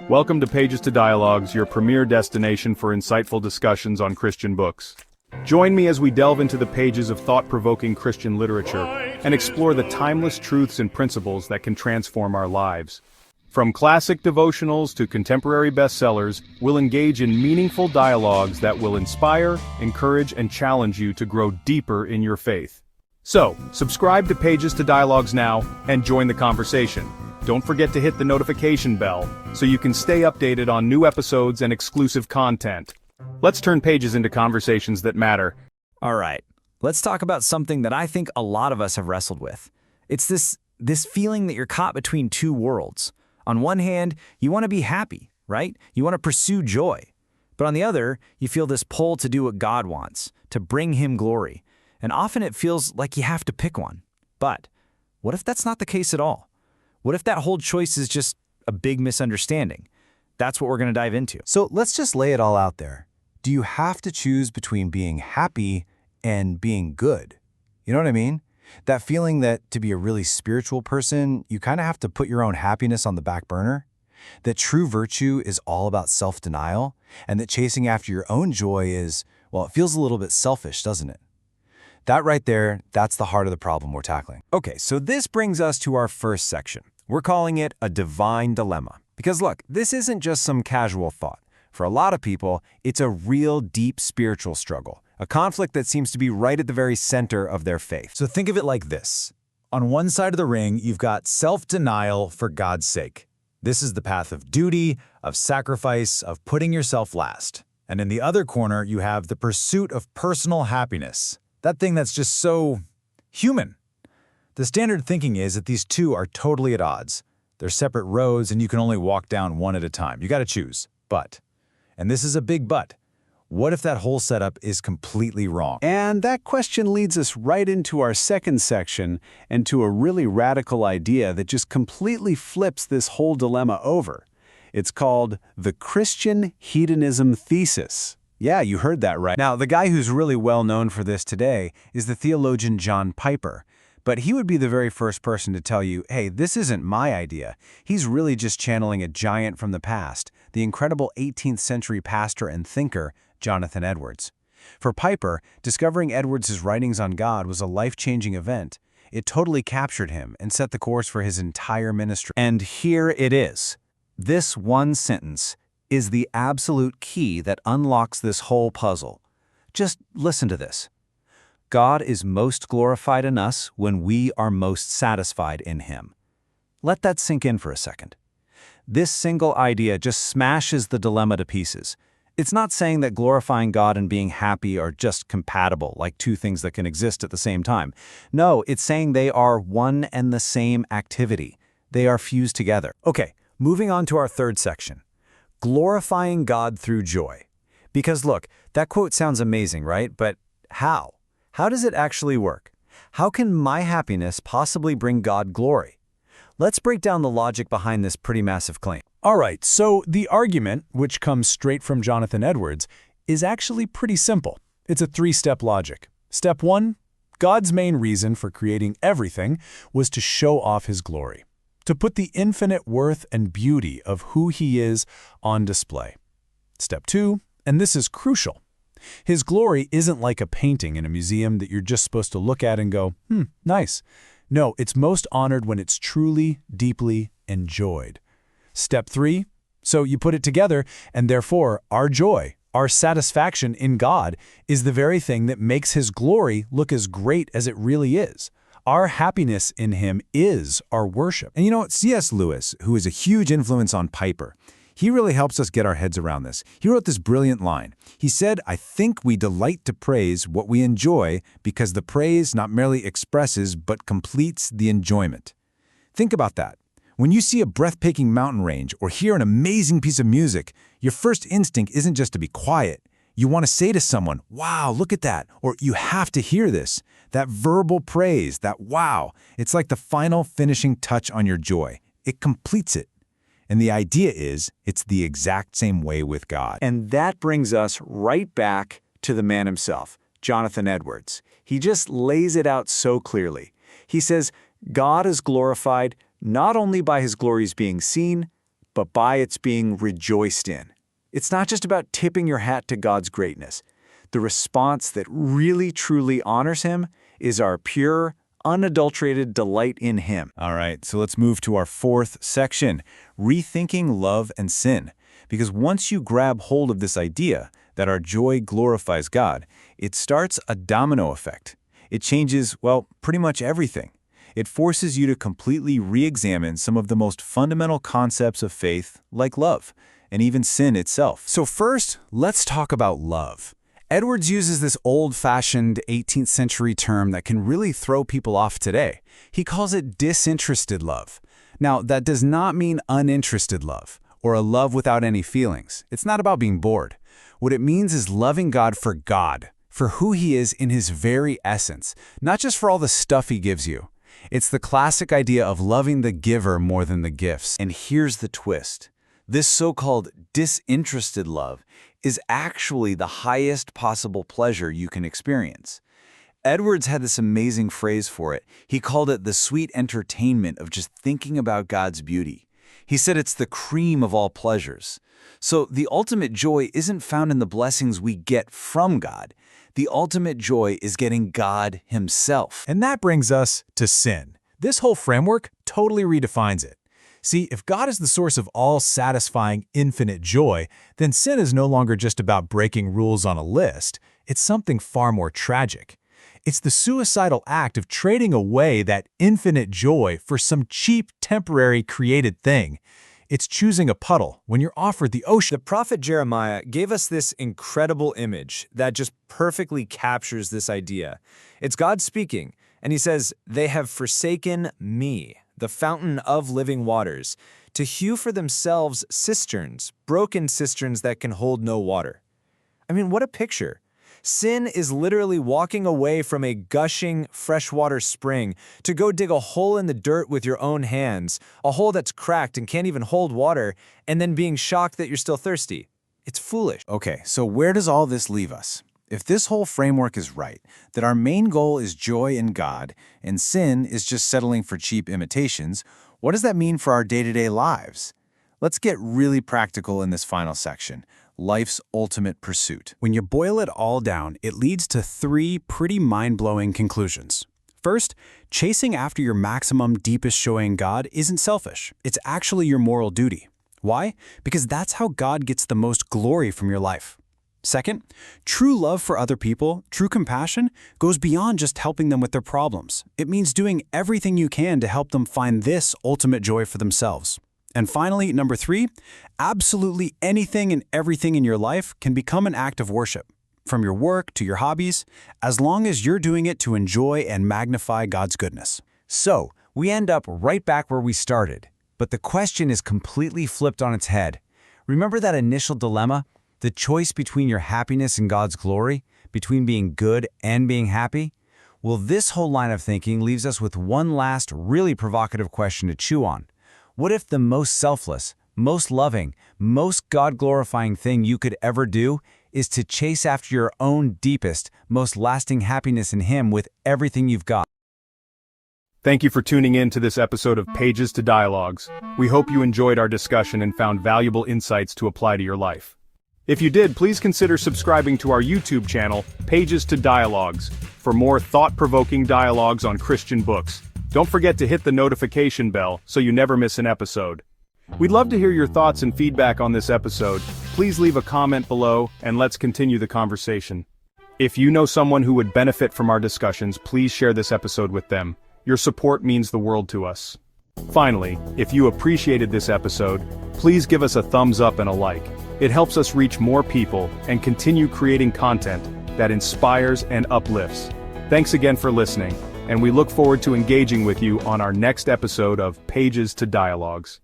Welcome to Pages to Dialogues, your premier destination for insightful discussions on Christian books. Join me as we delve into the pages of thought-provoking Christian literature and explore the timeless truths and principles that can transform our lives. From classic devotionals to contemporary bestsellers, we'll engage in meaningful dialogues that will inspire, encourage, and challenge you to grow deeper in your faith. So, subscribe to Pages to Dialogues now and join the conversation. Don't forget to hit the notification bell so you can stay updated on new episodes and exclusive content. Let's turn pages into conversations that matter. All right, let's talk about something that I think a lot of us have wrestled with. It's this feeling that you're caught between two worlds. On one hand, you want to be happy, right? You want to pursue joy. But on the other, you feel this pull to do what God wants, to bring Him glory. And often it feels like you have to pick one. But what if that's not the case at all? What if that whole choice is just a big misunderstanding? That's what we're going to dive into. So let's just lay it all out there. Do you have to choose between being happy and being good? You know what I mean? That feeling that to be a really spiritual person, you kind of have to put your own happiness on the back burner? That true virtue is all about self-denial, and that chasing after your own joy is, well, it feels a little bit selfish, doesn't it? That right there, that's the heart of the problem we're tackling. Okay, so this brings us to our first section. We're calling it a divine dilemma. Because look, this isn't just some casual thought. For a lot of people, it's a real deep spiritual struggle, a conflict that seems to be right at the very center of their faith. So think of it like this. On one side of the ring, you've got self-denial for God's sake. This is the path of duty, of sacrifice, of putting yourself last. And in the other corner, you have the pursuit of personal happiness. That thing that's just so human. The standard thinking is that these two are totally at odds. They're separate roads and you can only walk down one at a time. You got to choose. But, and this is a big but, what if that whole setup is completely wrong? And that question leads us right into our second section and to a really radical idea that just completely flips this whole dilemma over. It's called the Christian hedonism thesis. Yeah, you heard that right. Now, the guy who's really well known for this today is the theologian John Piper. But he would be the very first person to tell you, hey, this isn't my idea. He's really just channeling a giant from the past, the incredible 18th century pastor and thinker, Jonathan Edwards. For Piper, discovering Edwards' writings on God was a life-changing event. It totally captured him and set the course for his entire ministry. And here it is. This one sentence is the absolute key that unlocks this whole puzzle. Just listen to this. God is most glorified in us when we are most satisfied in Him. Let that sink in for a second. This single idea just smashes the dilemma to pieces. It's not saying that glorifying God and being happy are just compatible, like two things that can exist at the same time. No, it's saying they are one and the same activity. They are fused together. Okay, moving on to our third section. Glorifying God through joy. Because look, that quote sounds amazing, right? But how? How does it actually work? How can my happiness possibly bring God glory? Let's break down the logic behind this pretty massive claim. All right, so the argument, which comes straight from Jonathan Edwards, is actually pretty simple. It's a three-step logic. Step one, God's main reason for creating everything was to show off His glory, to put the infinite worth and beauty of who He is on display. Step two, and this is crucial, His glory isn't like a painting in a museum that you're just supposed to look at and go, nice. No, it's most honored when it's truly, deeply enjoyed. Step three, so you put it together, and therefore our joy, our satisfaction in God is the very thing that makes His glory look as great as it really is. Our happiness in Him is our worship. And you know, C.S. Lewis, who is a huge influence on Piper, he really helps us get our heads around this. He wrote this brilliant line. He said, I think we delight to praise what we enjoy because the praise not merely expresses but completes the enjoyment. Think about that. When you see a breathtaking mountain range or hear an amazing piece of music, your first instinct isn't just to be quiet. You want to say to someone, wow, look at that, or you have to hear this. That verbal praise, that wow, it's like the final finishing touch on your joy. It completes it. And the idea is, it's the exact same way with God. And that brings us right back to the man himself, Jonathan Edwards. He just lays it out so clearly. He says, God is glorified not only by His glories being seen, but by its being rejoiced in. It's not just about tipping your hat to God's greatness. The response that really truly honors Him is our pure, unadulterated delight in Him. All right, so let's move to our fourth section, rethinking love and sin. Because once you grab hold of this idea that our joy glorifies God, it starts a domino effect. It changes, well, pretty much everything. It forces you to completely re-examine some of the most fundamental concepts of faith, like love, and even sin itself. So first, let's talk about love. Edwards uses this old-fashioned 18th century term that can really throw people off today. He calls it disinterested love. Now, that does not mean uninterested love, or a love without any feelings. It's not about being bored. What it means is loving God, for who He is in His very essence, not just for all the stuff He gives you. It's the classic idea of loving the giver more than the gifts. And here's the twist. This so-called disinterested love is actually the highest possible pleasure you can experience. Edwards had this amazing phrase for it. He called it the sweet entertainment of just thinking about God's beauty. He said it's the cream of all pleasures. So the ultimate joy isn't found in the blessings we get from God. The ultimate joy is getting God Himself. And that brings us to sin. This whole framework totally redefines it. See, if God is the source of all satisfying, infinite joy, then sin is no longer just about breaking rules on a list. It's something far more tragic. It's the suicidal act of trading away that infinite joy for some cheap, temporary created thing. It's choosing a puddle when you're offered the ocean. The prophet Jeremiah gave us this incredible image that just perfectly captures this idea. It's God speaking, and He says, "They have forsaken me, the fountain of living waters, to hew for themselves cisterns, broken cisterns that can hold no water." I mean, what a picture. Sin is literally walking away from a gushing freshwater spring to go dig a hole in the dirt with your own hands, a hole that's cracked and can't even hold water, and then being shocked that you're still thirsty. It's foolish. Okay, so where does all this leave us? If this whole framework is right, that our main goal is joy in God, and sin is just settling for cheap imitations, what does that mean for our day-to-day lives? Let's get really practical in this final section, life's ultimate pursuit. When you boil it all down, it leads to three pretty mind-blowing conclusions. First, chasing after your maximum, deepest joy in God isn't selfish. It's actually your moral duty. Why? Because that's how God gets the most glory from your life. Second, true love for other people, true compassion, goes beyond just helping them with their problems. It means doing everything you can to help them find this ultimate joy for themselves. And finally, number three, absolutely anything and everything in your life can become an act of worship, from your work to your hobbies, as long as you're doing it to enjoy and magnify God's goodness. So, we end up right back where we started, but the question is completely flipped on its head. Remember that initial dilemma? The choice between your happiness and God's glory, between being good and being happy? Well, this whole line of thinking leaves us with one last really provocative question to chew on. What if the most selfless, most loving, most God-glorifying thing you could ever do is to chase after your own deepest, most lasting happiness in Him with everything you've got? Thank you for tuning in to this episode of Pages to Dialogues. We hope you enjoyed our discussion and found valuable insights to apply to your life. If you did, please consider subscribing to our YouTube channel, Pages to Dialogues, for more thought-provoking dialogues on Christian books. Don't forget to hit the notification bell so you never miss an episode. We'd love to hear your thoughts and feedback on this episode. Please leave a comment below and let's continue the conversation. If you know someone who would benefit from our discussions, please share this episode with them. Your support means the world to us. Finally, if you appreciated this episode, please give us a thumbs up and a like. It helps us reach more people and continue creating content that inspires and uplifts. Thanks again for listening, and we look forward to engaging with you on our next episode of Pages to Dialogues.